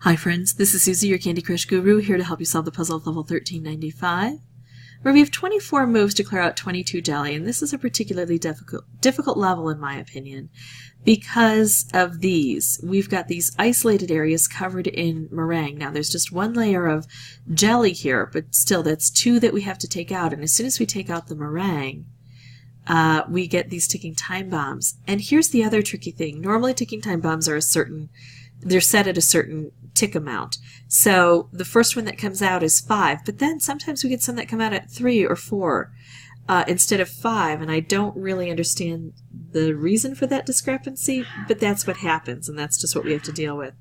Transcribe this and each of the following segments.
Hi friends, this is Suzy, your Candy Crush Guru, here to help you solve the puzzle of level 1395, where we have 24 moves to clear out 22 jelly, and this is a particularly difficult level in my opinion, because of these. We've got these isolated areas covered in meringue. Now there's just one layer of jelly here, but still that's two that we have to take out, and as soon as we take out the meringue, we get these ticking time bombs. And here's the other tricky thing. Normally ticking time bombs are they're set at a certain tick amount. So the first one that comes out is 5, but then sometimes we get some that come out at 3 or 4 instead of 5, and I don't really understand the reason for that discrepancy, but that's what happens, and that's just what we have to deal with.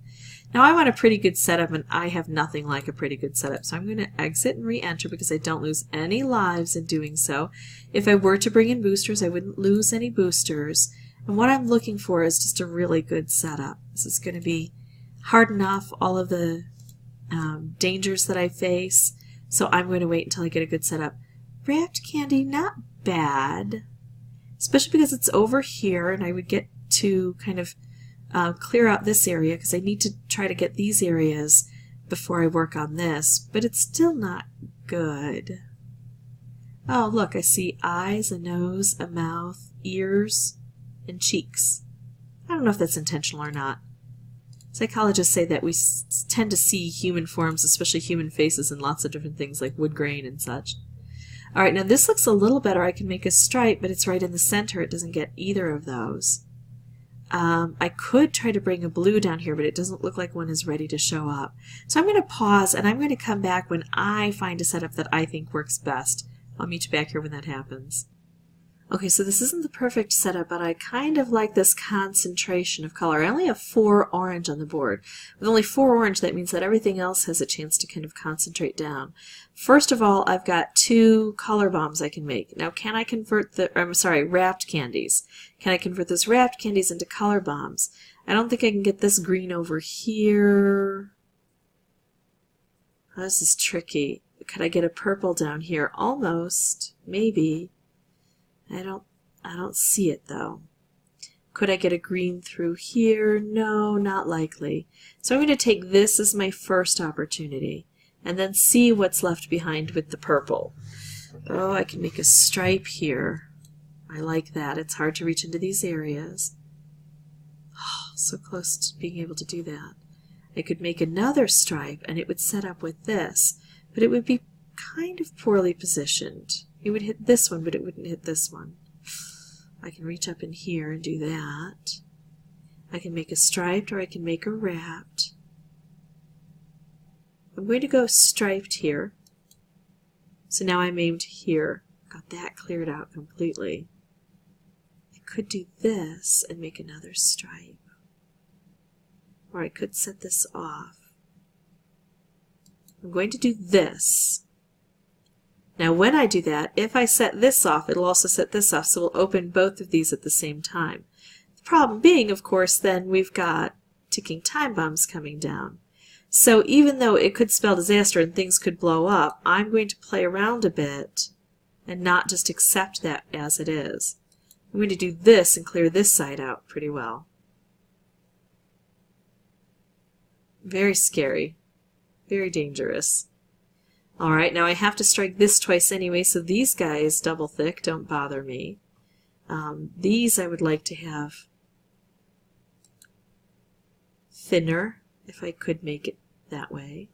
Now I want a pretty good setup, and I have nothing like a pretty good setup, so I'm going to exit and re-enter because I don't lose any lives in doing so. If I were to bring in boosters, I wouldn't lose any boosters, and what I'm looking for is just a really good setup. This is going to be harden off all of the dangers that I face, so I'm going to wait until I get a good setup. Wrapped candy, not bad, especially because it's over here, and I would get to kind of clear out this area because I need to try to get these areas before I work on this, but it's still not good. Oh, look, I see eyes, a nose, a mouth, ears, and cheeks. I don't know if that's intentional or not. Psychologists say that we tend to see human forms, especially human faces, in lots of different things like wood grain and such. Alright, now this looks a little better. I can make a stripe, but it's right in the center. It doesn't get either of those. I could try to bring a blue down here, but it doesn't look like one is ready to show up. So I'm going to pause, and I'm going to come back when I find a setup that I think works best. I'll meet you back here when that happens. Okay, so this isn't the perfect setup, but I kind of like this concentration of color. I only have 4 orange on the board. With only 4 orange, that means that everything else has a chance to kind of concentrate down. First of all, I've got 2 color bombs I can make. Now, can I convert wrapped candies. Can I convert those wrapped candies into color bombs? I don't think I can get this green over here. Oh, this is tricky. Could I get a purple down here? Almost. Maybe. I don't see it though. Could I get a green through here? No, not likely. So I'm going to take this as my first opportunity and then see what's left behind with the purple. Oh, I can make a stripe here. I like that. It's hard to reach into these areas. Oh, so close to being able to do that. I could make another stripe and it would set up with this, but it would be kind of poorly positioned. It would hit this one, but it wouldn't hit this one. I can reach up in here and do that. I can make a striped or I can make a wrapped. I'm going to go striped here. So now I'm aimed here. Got that cleared out completely. I could do this and make another stripe. Or I could set this off. I'm going to do this. Now when I do that, if I set this off, it'll also set this off, so we'll open both of these at the same time. The problem being, of course, then we've got ticking time bombs coming down. So even though it could spell disaster and things could blow up, I'm going to play around a bit and not just accept that as it is. I'm going to do this and clear this side out pretty well. Very scary. Very dangerous. Alright, now I have to strike this twice anyway, so these guys, double thick, don't bother me. These I would like to have thinner, if I could make it that way.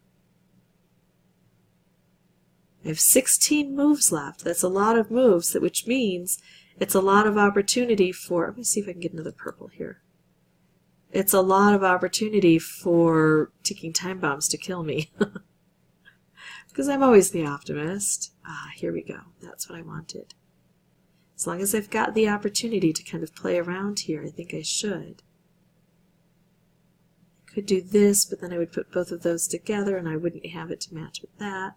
I have 16 moves left. That's a lot of moves, which means it's a lot of opportunity for... Let me see if I can get another purple here. It's a lot of opportunity for ticking time bombs to kill me. Because I'm always the optimist. Ah, here we go. That's what I wanted. As long as I've got the opportunity to kind of play around here, I think I should. I could do this, but then I would put both of those together and I wouldn't have it to match with that.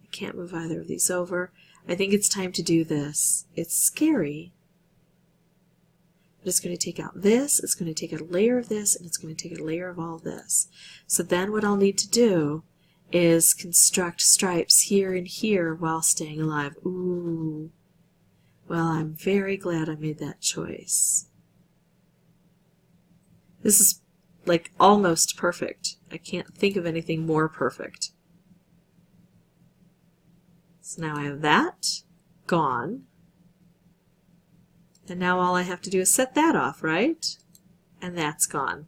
I can't move either of these over. I think it's time to do this. It's scary. But it's going to take out this, it's going to take out a layer of this, and it's going to take a layer of all this. So then what I'll need to do is construct stripes here and here while staying alive. Ooh. Well, I'm very glad I made that choice. This is like almost perfect. I can't think of anything more perfect. So now I have that gone. And now all I have to do is set that off, right? And that's gone.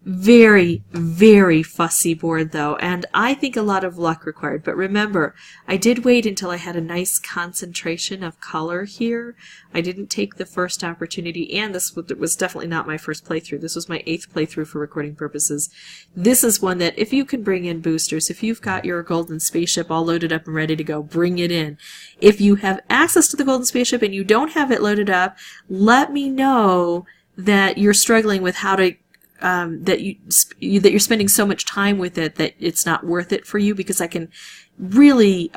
Very, very fussy board though, and I think a lot of luck required. But remember, I did wait until I had a nice concentration of color here. I didn't take the first opportunity, and this was definitely not my first playthrough. This was my 8th playthrough for recording purposes. This is one that if you can bring in boosters, if you've got your golden spaceship all loaded up and ready to go, bring it in. If you have access to the golden spaceship and you don't have it loaded up, let me know that you're struggling with how to that you're spending so much time with it that it's not worth it for you, because I can really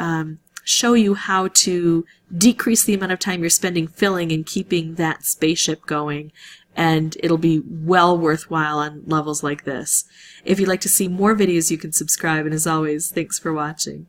show you how to decrease the amount of time you're spending filling and keeping that spaceship going, and it'll be well worthwhile on levels like this. If you'd like to see more videos, you can subscribe, and as always, thanks for watching.